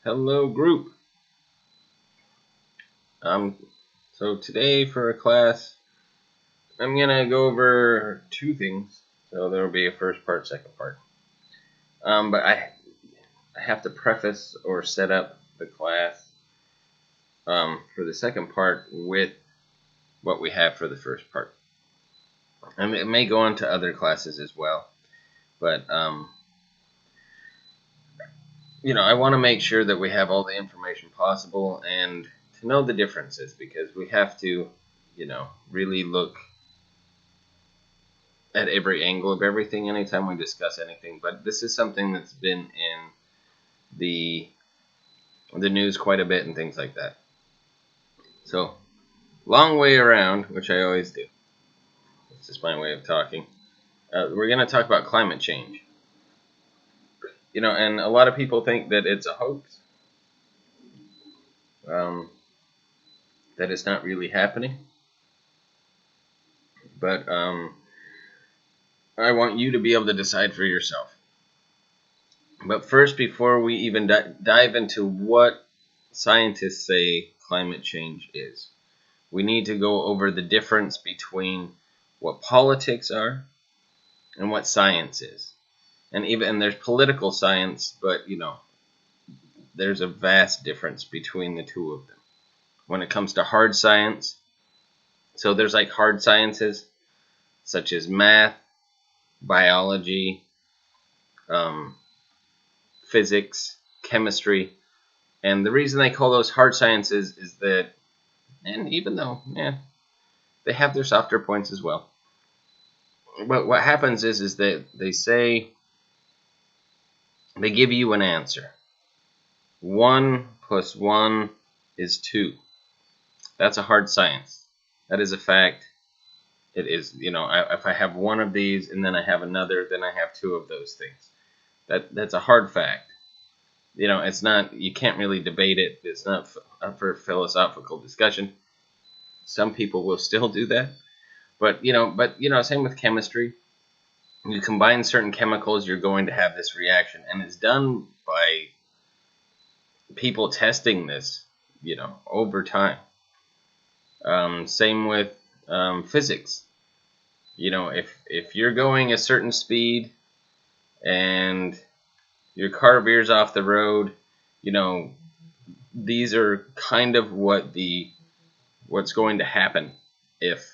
Hello, group. Um, so today for a class, I'm gonna go over two things. So there will be a first part, second part. But I have to preface or set up the class for the second part with what we have for the first part. And it may go on to other classes as well, but I want to make sure that we have all the information possible and to know the differences because we have to, really look at every angle of everything anytime we discuss anything. But this is something that's been in the news quite a bit and things like that. So, long way around, which I always do. It's just my way of talking. We're going to talk about climate change. And a lot of people think that it's a hoax, that it's not really happening. But I want you to be able to decide for yourself. But first, before we even dive into what scientists say climate change is, we need to go over the difference between what politics are and what science is. And there's political science, but there's a vast difference between the two of them. When it comes to hard science, so there's like hard sciences such as math, biology, physics, chemistry, and the reason they call those hard sciences is that, and even though, they have their softer points as well. But what happens is that they say, they give you an answer. 1 plus 1 is 2. That's a hard science. That is a fact. It is, if I have one of these and then I have another, then I have two of those things. That's a hard fact. It's not, you can't really debate it. It's not up for philosophical discussion. Some people will still do that. But same with chemistry. You combine certain chemicals, you're going to have this reaction. And it's done by people testing this, over time. Same with physics. If you're going a certain speed and your car veers off the road, these are kind of what's going to happen if,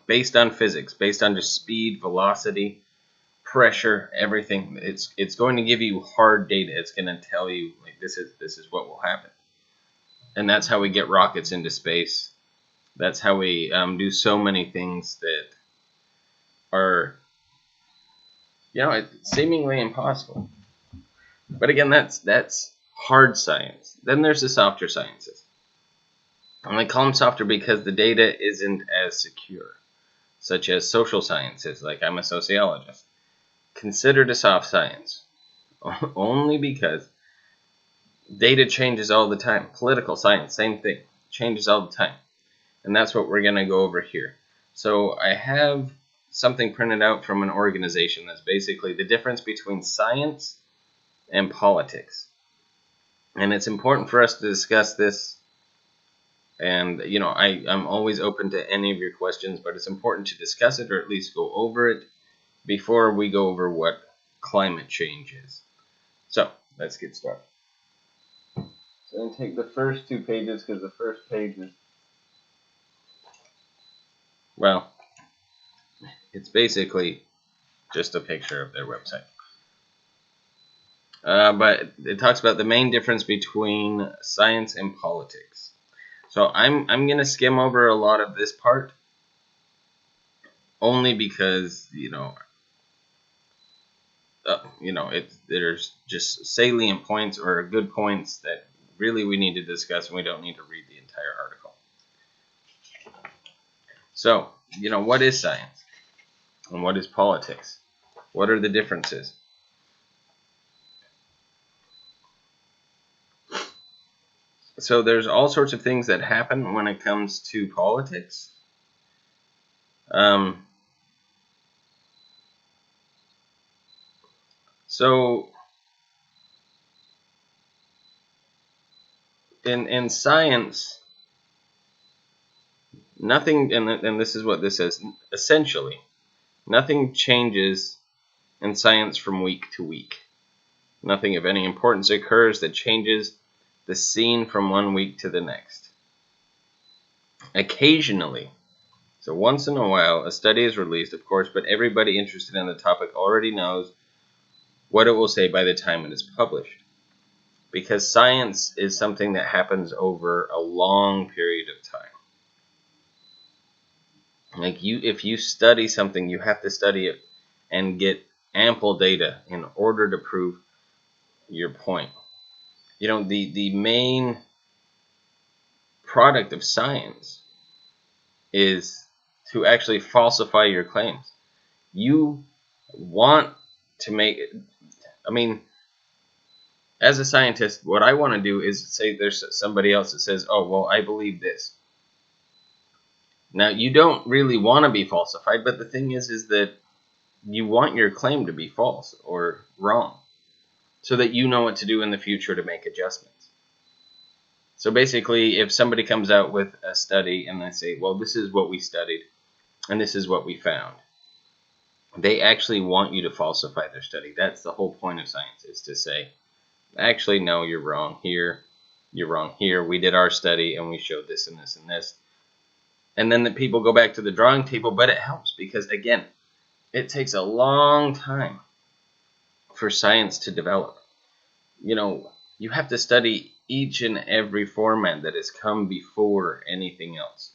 based on physics, based on just speed, velocity, pressure, everything. It's going to give you hard data. It's going to tell you like this is what will happen, and that's how we get rockets into space. That's how we do so many things that are, seemingly impossible. But again, that's hard science. Then there's the softer sciences. And I call them softer because the data isn't as secure, such as social sciences, like I'm a sociologist. Considered a soft science, only because data changes all the time. Political science, same thing, changes all the time. And that's what we're going to go over here. So I have something printed out from an organization that's basically the difference between science and politics. And it's important for us to discuss this. And, I'm always open to any of your questions, but it's important to discuss it or at least go over it before we go over what climate change is. So, let's get started. So I'm going to take the first 2 pages because the first page is, well, it's basically just a picture of their website. But it talks about the main difference between science and politics. So I'm going to skim over a lot of this part, only because there's just salient points or good points that really we need to discuss, and we don't need to read the entire article. So what is science and what is politics? What are the differences? So there's all sorts of things that happen when it comes to politics. So in science, nothing, and this is what this says, essentially, nothing changes in science from week to week. Nothing of any importance occurs that changes the scene from one week to the next. Occasionally, so once in a while, a study is released, of course, but everybody interested in the topic already knows what it will say by the time it is published. Because science is something that happens over a long period of time. Like if you study something, you have to study it and get ample data in order to prove your point. The main product of science is to actually falsify your claims. You want to make, as a scientist, what I want to do is say there's somebody else that says, oh, well, I believe this. Now, you don't really want to be falsified, but the thing is that you want your claim to be false or wrong so that you know what to do in the future to make adjustments. So basically, if somebody comes out with a study and they say, well, this is what we studied and this is what we found, they actually want you to falsify their study. That's the whole point of science, is to say, actually, no, you're wrong here, you're wrong here. We did our study and we showed this and this and this. And then the people go back to the drawing table, but it helps because, again, it takes a long time for science to develop. You have to study each and every format that has come before anything else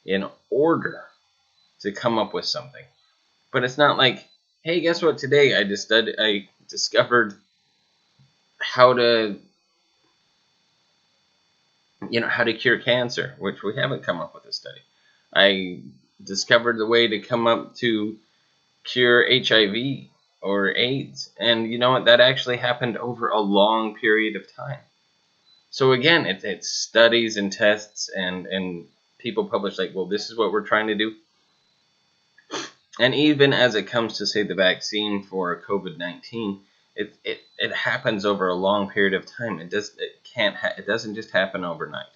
in order to come up with something. But it's not like, hey, guess what? Today I discovered how to cure cancer, which we haven't come up with a study. I discovered the way to come up to cure HIV or AIDS, and you know what? That actually happened over a long period of time. So again, it's studies and tests, and people publish like, well, this is what we're trying to do. And even as it comes to, say, the vaccine for COVID-19, it happens over a long period of time. It doesn't just happen overnight.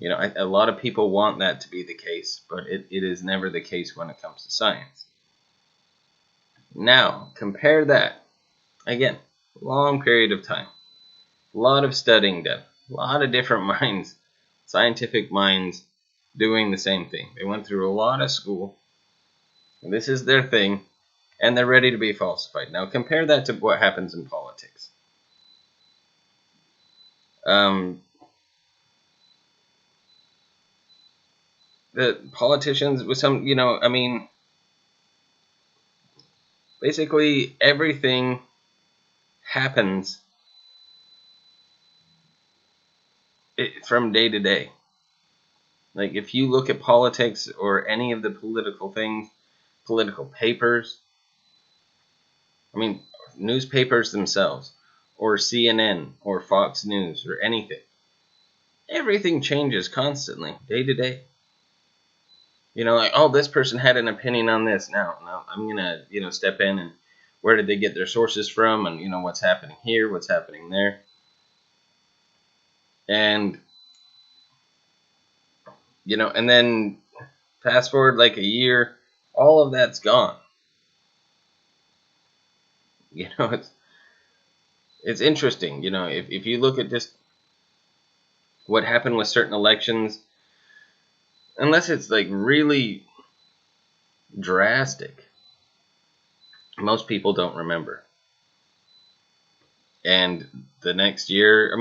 A lot of people want that to be the case, but it is never the case when it comes to science. Now, compare that. Again, long period of time. A lot of studying done. A lot of different minds, scientific minds, doing the same thing. They went through a lot of school. And this is their thing, and they're ready to be falsified. Now, compare that to what happens in politics. The politicians with some, basically everything happens from day to day. Like if you look at politics or any of the political things, political papers, newspapers themselves, or CNN or Fox News or anything, everything changes constantly, day to day. Like, oh, this person had an opinion on this. Now I'm going to, step in and where did they get their sources from and, what's happening here, what's happening there. And, and then fast forward like a year, all of that's gone. It's interesting, if you look at just what happened with certain elections, unless it's like really drastic, most people don't remember. And the next year,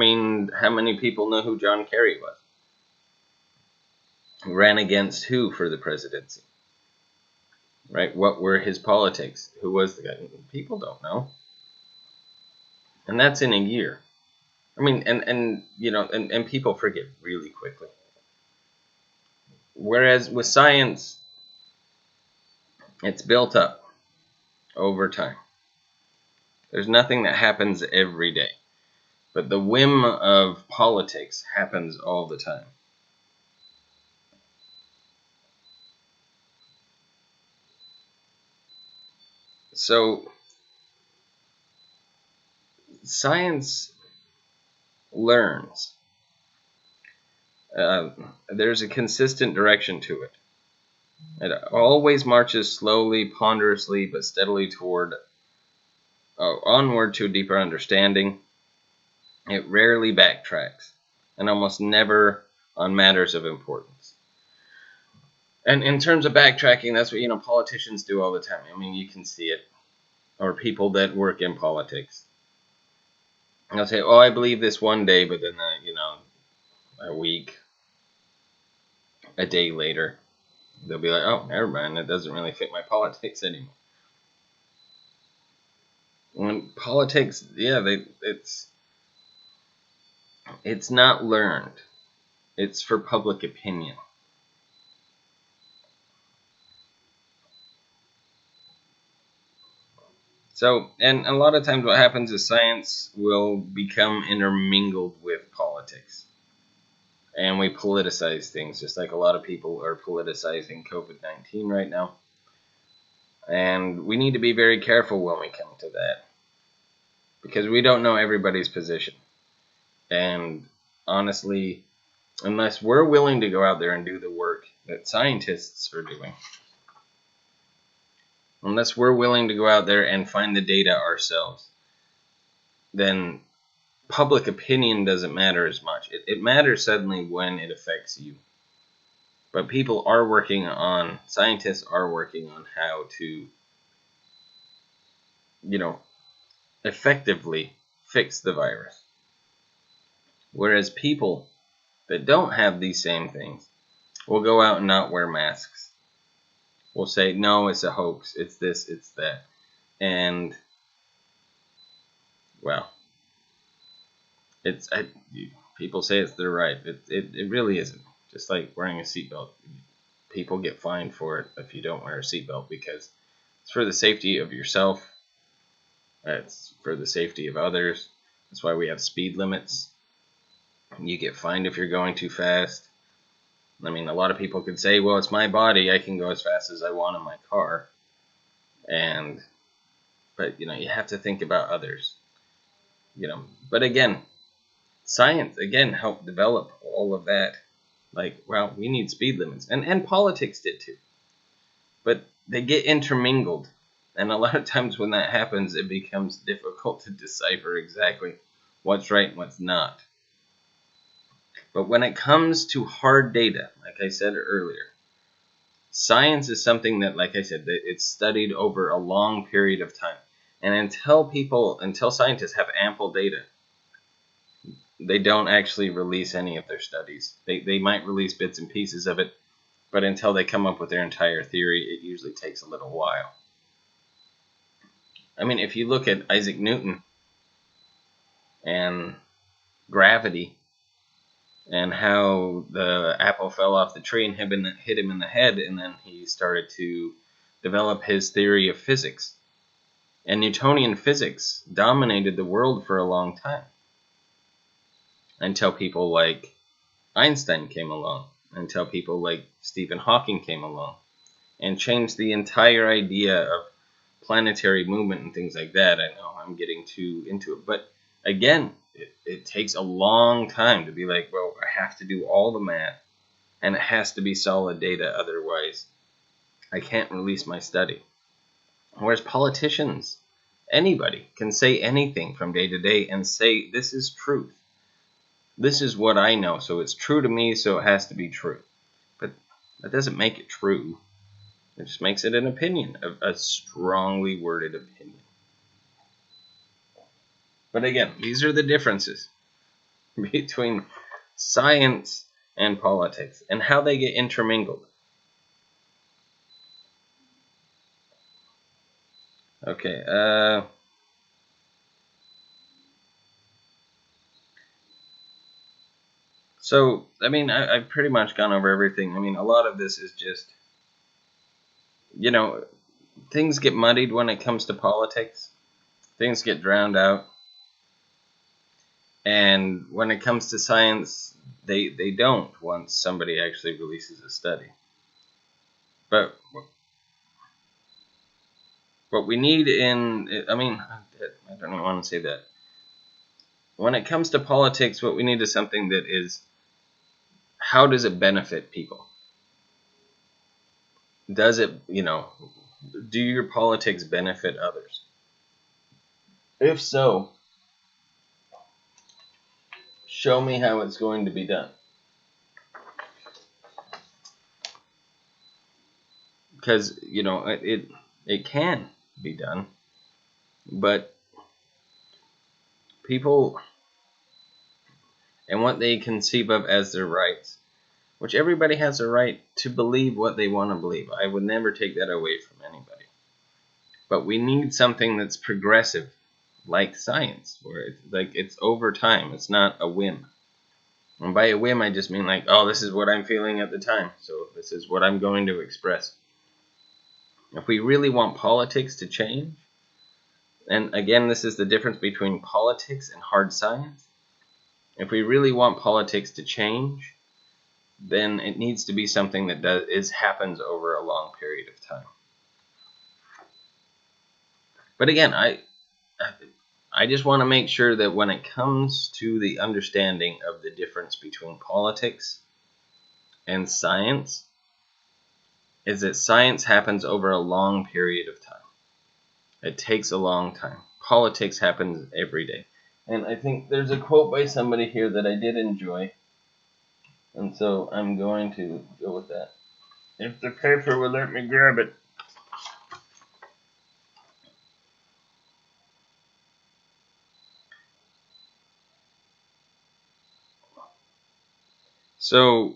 how many people know who John Kerry was? Ran against who for the presidency? Right? What were his politics? Who was the guy? People don't know. And that's in a year. And people forget really quickly. Whereas with science, it's built up over time. There's nothing that happens every day. But the whim of politics happens all the time. So, science learns. there's a consistent direction to it. It always marches slowly, ponderously, but steadily toward onward to a deeper understanding. It rarely backtracks, and almost never on matters of importance. And in terms of backtracking, that's what politicians do all the time. I mean, you can see it, or people that work in politics. They'll say, "Oh, I believe this one day," but then a week, a day later, they'll be like, "Oh, never mind. It doesn't really fit my politics anymore." When politics, yeah, it's not learned. It's for public opinion. So, and a lot of times what happens is science will become intermingled with politics. And we politicize things, just like a lot of people are politicizing COVID-19 right now. And we need to be very careful when we come to that, because we don't know everybody's position. And honestly, unless we're willing to go out there and do the work that scientists are doing, unless we're willing to go out there and find the data ourselves, then public opinion doesn't matter as much. It matters suddenly when it affects you. But scientists are working on how to, effectively fix the virus. Whereas people that don't have these same things will go out and not wear masks. Will say, no, it's a hoax, it's this, it's that. And, well, people say it's their right. It really isn't. Just like wearing a seatbelt. People get fined for it if you don't wear a seatbelt, because it's for the safety of yourself. It's for the safety of others. That's why we have speed limits. You get fined if you're going too fast. I mean, a lot of people could say, well, it's my body. I can go as fast as I want in my car. But you have to think about others. But again, science, again, helped develop all of that. Like, well, we need speed limits. And politics did too. But they get intermingled. And a lot of times when that happens, it becomes difficult to decipher exactly what's right and what's not. But when it comes to hard data, like I said earlier, science is something that, like I said, that it's studied over a long period of time. And until scientists have ample data, they don't actually release any of their studies. They might release bits and pieces of it, but until they come up with their entire theory, it usually takes a little while. I mean, if you look at Isaac Newton and gravity and how the apple fell off the tree and hit him in the head, and then he started to develop his theory of physics. And Newtonian physics dominated the world for a long time, until people like Einstein came along, until people like Stephen Hawking came along, and changed the entire idea of planetary movement and things like that. I know I'm getting too into it, but again, it takes a long time to be like, well, I have to do all the math, and it has to be solid data, otherwise I can't release my study. Whereas politicians, anybody can say anything from day to day and say, this is truth. This is what I know, so it's true to me, so it has to be true. But that doesn't make it true. It just makes it an opinion, a strongly worded opinion. But again, these are the differences between science and politics and how they get intermingled. Okay, so, I mean, I've pretty much gone over everything. I mean, a lot of this is just, things get muddied when it comes to politics. Things get drowned out. And when it comes to science, they don't once somebody actually releases a study. But what we need I don't even want to say that. When it comes to politics, what we need is something that is how does it benefit people? Does it, do your politics benefit others? If so, show me how it's going to be done. Because, it can be done, but people and what they conceive of as their rights, which everybody has a right to believe what they want to believe. I would never take that away from anybody. But we need something that's progressive, like science, where it's over time. It's not a whim. And by a whim, I just mean this is what I'm feeling at the time, so this is what I'm going to express. If we really want politics to change, and again, this is the difference between politics and hard science. If we really want politics to change, then it needs to be something that happens over a long period of time. But again, I just want to make sure that when it comes to the understanding of the difference between politics and science, is that science happens over a long period of time. It takes a long time. Politics happens every day. And I think there's a quote by somebody here that I did enjoy. And so I'm going to go with that. If the paper will let me grab it. So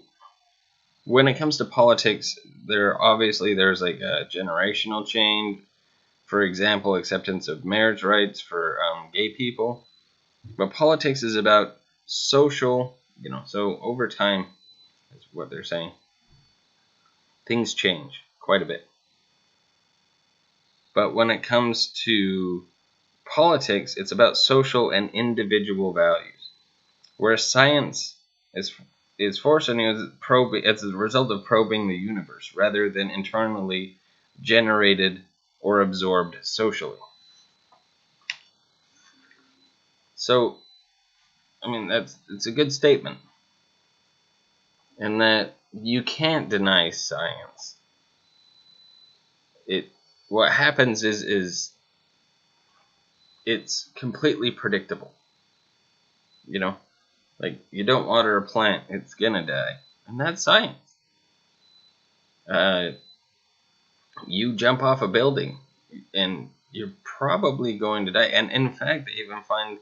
when it comes to politics, there's like a generational change. For example, acceptance of marriage rights for gay people. But politics is about social, so over time, is what they're saying. Things change quite a bit. But when it comes to politics, it's about social and individual values. Whereas science is forcing you as a result of probing the universe rather than internally generated or absorbed socially. So, it's a good statement. And that you can't deny science. What happens is it's completely predictable. Like you don't water a plant, it's gonna die. And that's science. You jump off a building and you're probably going to die. And in fact, they even find,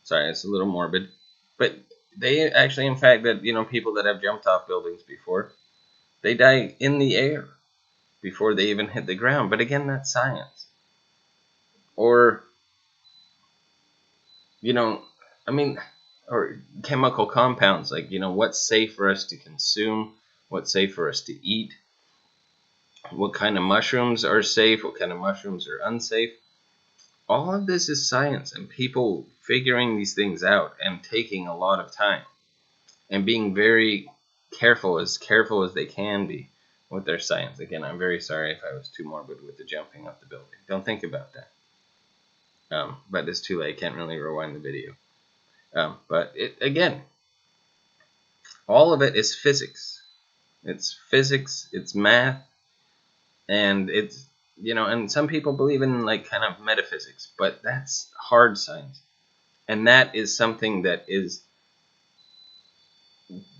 sorry, it's a little morbid, but they actually, in fact, that, people that have jumped off buildings before, they die in the air before they even hit the ground. But again, that's science. Or, or chemical compounds, like, what's safe for us to consume, what's safe for us to eat, what kind of mushrooms are safe, what kind of mushrooms are unsafe. All of this is science and people figuring these things out and taking a lot of time and being very careful as they can be with their science. Again, I'm very sorry if I was too morbid with the jumping off the building. Don't think about that. But it's too late. I can't really rewind the video. But again, all of it is physics. It's physics, it's math, and it's, and some people believe in like kind of metaphysics, but that's hard science. And that is something that is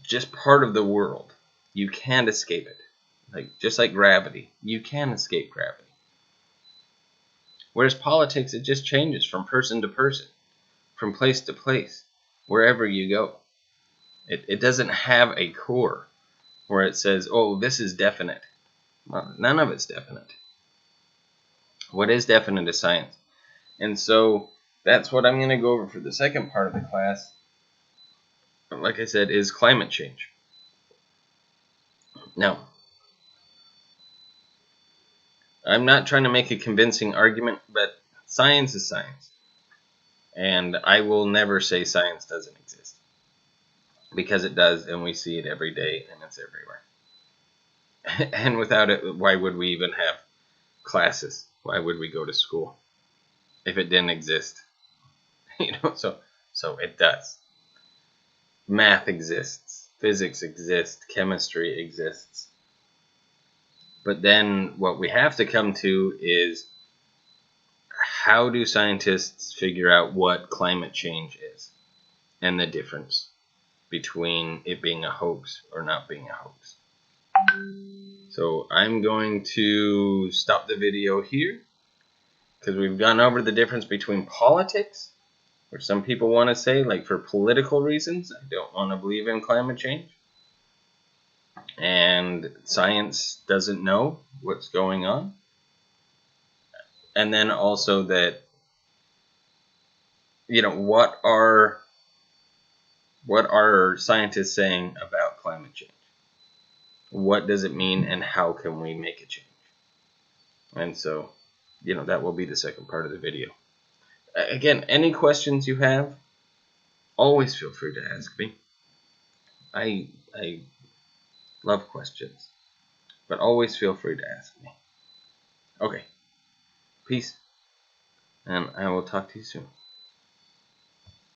just part of the world. You can't escape it. Just like gravity, you can escape gravity. Whereas politics, it just changes from person to person, from place to place, wherever you go. It doesn't have a core where it says, oh, this is definite. Well, none of it's definite. What is definite is science. And so that's what I'm going to go over for the second part of the class. Like I said, is climate change. Now, I'm not trying to make a convincing argument, but science is science. And I will never say science doesn't exist. Because it does, and we see it every day, and it's everywhere. And without it, why would we even have classes? Why would we go to school if it didn't exist? So it does. Math exists. physics exists, chemistry exists. But then what we have to come to is, how do scientists figure out what climate change is and the difference between it being a hoax or not being a hoax? So I'm going to stop the video here because we've gone over the difference between politics, where some people want to say, like, for political reasons, I don't want to believe in climate change, and science doesn't know what's going on. And then also that, what are scientists saying about climate change? What does it mean, and how can we make a change? And so, that will be the second part of the video. Again, any questions you have, always feel free to ask me. I love questions, but always feel free to ask me. Okay, peace, and I will talk to you soon.